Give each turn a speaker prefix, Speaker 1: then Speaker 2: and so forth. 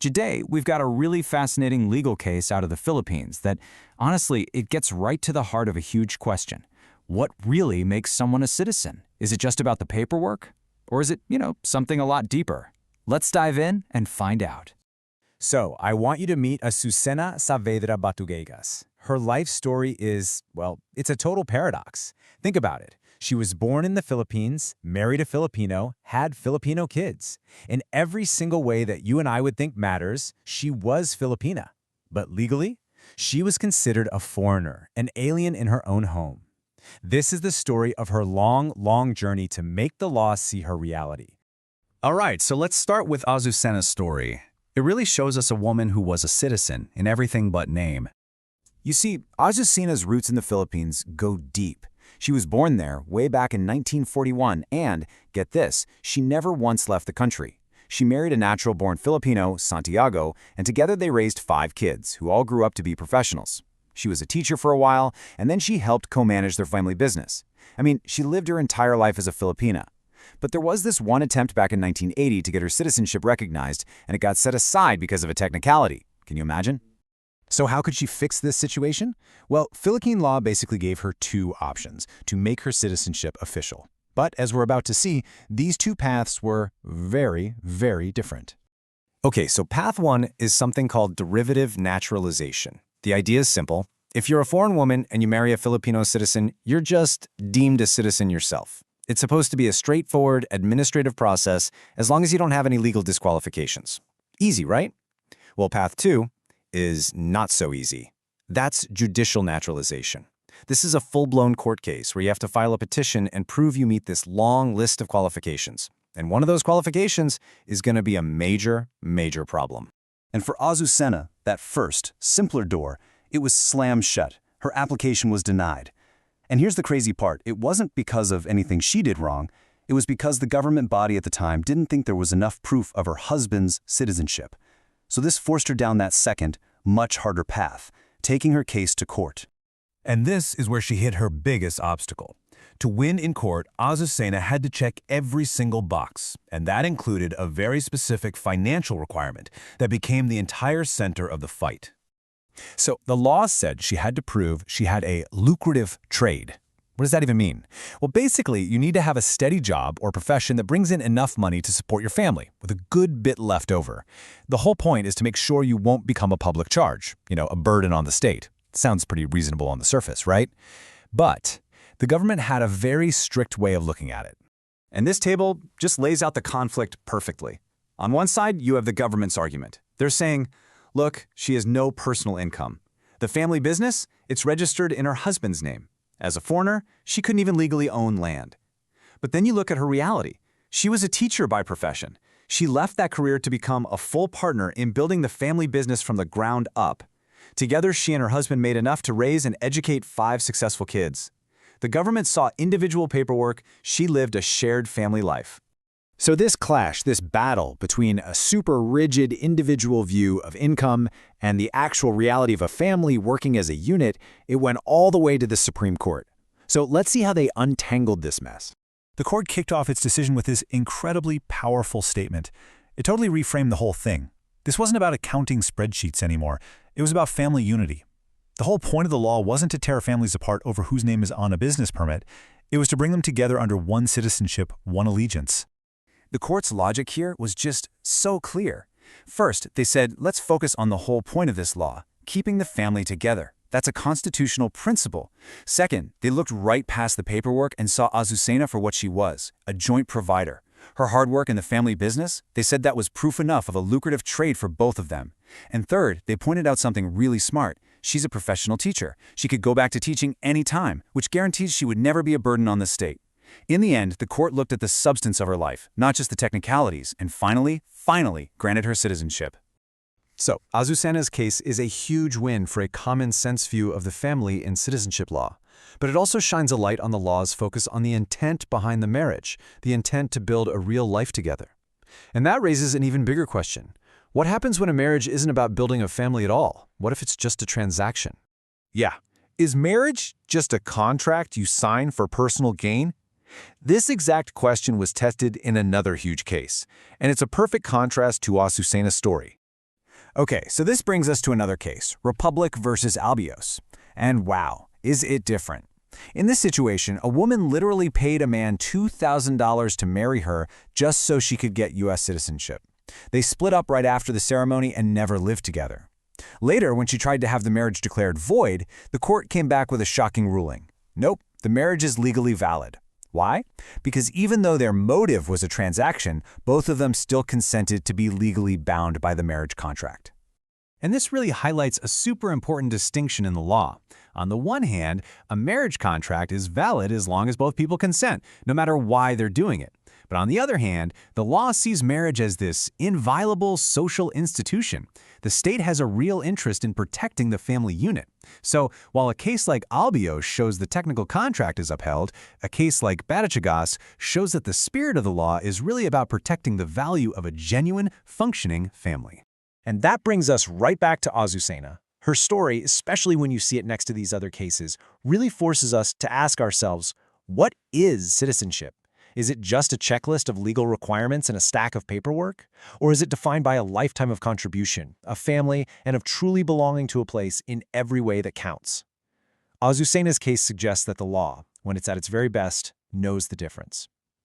Speaker 1: Today, we've got a really fascinating legal case out of the Philippines that, honestly, it gets right to the heart of a huge question. What really makes someone a citizen? Is it just about the paperwork? Or is it, something a lot deeper? Let's dive in and find out.
Speaker 2: So, I want you to meet Azucena Saavedra Batuigas. Her life story is, well, it's a total paradox. Think about it. She was born in the Philippines, married a Filipino, had Filipino kids. In every single way that you and I would think matters, she was Filipina. But legally, she was considered a foreigner, an alien in her own home. This is the story of her long journey to make the law see her reality.
Speaker 3: All right, so let's start with Azucena's story. It really shows us a woman who was a citizen in everything but name.
Speaker 1: You see, Azucena's roots in the Philippines go deep. She was born there way back in 1941 and, get this, she never once left the country. She married a natural-born Filipino, Santiago, and together they raised 5 kids, who all grew up to be professionals. She was a teacher for a while, and then she helped co-manage their family business. I mean, she lived her entire life as a Filipina. But there was this one attempt back in 1980 to get her citizenship recognized, and it got set aside because of a technicality. Can you imagine?
Speaker 2: So how could she fix this situation? Well, Philippine law basically gave her 2 options to make her citizenship official. But as we're about to see, these 2 paths were very different. Okay, so path 1 is something called derivative naturalization. The idea is simple. If you're a foreign woman and you marry a Filipino citizen, you're just deemed a citizen yourself. It's supposed to be a straightforward administrative process as long as you don't have any legal disqualifications. Easy, right? Well, path 2 is not so easy. That's judicial naturalization. This is a full-blown court case where you have to file a petition and prove you meet this long list of qualifications. And one of those qualifications is going to be a major problem.
Speaker 4: And for Azucena, that first, simpler door, it was slammed shut. Her application was denied. And here's the crazy part. It wasn't because of anything she did wrong. It was because the government body at the time didn't think there was enough proof of her husband's citizenship. So this forced her down that second, much harder path, taking her case to court.
Speaker 5: And this is where she hit her biggest obstacle. To win in court, Azucena had to check every single box, and that included a very specific financial requirement that became the entire center of the fight.
Speaker 2: So the law said she had to prove she had a lucrative trade. What does that even mean? Well, basically, you need to have a steady job or profession that brings in enough money to support your family, with a good bit left over. The whole point is to make sure you won't become a public charge, a burden on the state. Sounds pretty reasonable on the surface, right? But the government had a very strict way of looking at it.
Speaker 6: And this table just lays out the conflict perfectly. On one side, you have the government's argument. They're saying, look, she has no personal income. The family business, it's registered in her husband's name. As a foreigner, she couldn't even legally own land. But then you look at her reality. She was a teacher by profession. She left that career to become a full partner in building the family business from the ground up. Together, she and her husband made enough to raise and educate 5 successful kids. The government saw individual paperwork. She lived a shared family life.
Speaker 2: So this clash, this battle between a super rigid individual view of income and the actual reality of a family working as a unit, it went all the way to the Supreme Court. So let's see how they untangled this mess.
Speaker 5: The court kicked off its decision with this incredibly powerful statement. It totally reframed the whole thing. This wasn't about accounting spreadsheets anymore. It was about family unity. The whole point of the law wasn't to tear families apart over whose name is on a business permit. It was to bring them together under one citizenship, one allegiance.
Speaker 1: The court's logic here was just so clear. First, they said, let's focus on the whole point of this law, keeping the family together. That's a constitutional principle. Second, they looked right past the paperwork and saw Azucena for what she was, a joint provider. Her hard work in the family business, they said that was proof enough of a lucrative trade for both of them. And third, they pointed out something really smart. She's a professional teacher. She could go back to teaching any time, which guarantees she would never be a burden on the state. In the end, the court looked at the substance of her life, not just the technicalities, and finally granted her citizenship.
Speaker 4: So, Azucena's case is a huge win for a common-sense view of the family in citizenship law. But it also shines a light on the law's focus on the intent behind the marriage, the intent to build a real life together. And that raises an even bigger question. What happens when a marriage isn't about building a family at all? What if it's just a transaction?
Speaker 5: Yeah. Is marriage just a contract you sign for personal gain? This exact question was tested in another huge case, and it's a perfect contrast to Azucena's story.
Speaker 2: Okay, so this brings us to another case, Republic versus Albios. And wow, is it different. In this situation, a woman literally paid a man $2,000 to marry her just so she could get U.S. citizenship. They split up right after the ceremony and never lived together. Later, when she tried to have the marriage declared void, the court came back with a shocking ruling. Nope, the marriage is legally valid. Why? Because even though their motive was a transaction, both of them still consented to be legally bound by the marriage contract.
Speaker 3: And this really highlights a super important distinction in the law. On the one hand, a marriage contract is valid as long as both people consent, no matter why they're doing it. But on the other hand, the law sees marriage as this inviolable social institution. The state has a real interest in protecting the family unit. So while a case like Albios shows the technical contract is upheld, a case like Batuigas shows that the spirit of the law is really about protecting the value of a genuine, functioning family.
Speaker 7: And that brings us right back to Azucena. Her story, especially when you see it next to these other cases, really forces us to ask ourselves, what is citizenship? Is it just a checklist of legal requirements and a stack of paperwork? Or is it defined by a lifetime of contribution, a family, and of truly belonging to a place in every way that counts? Azucena's case suggests that the law, when it's at its very best, knows the difference.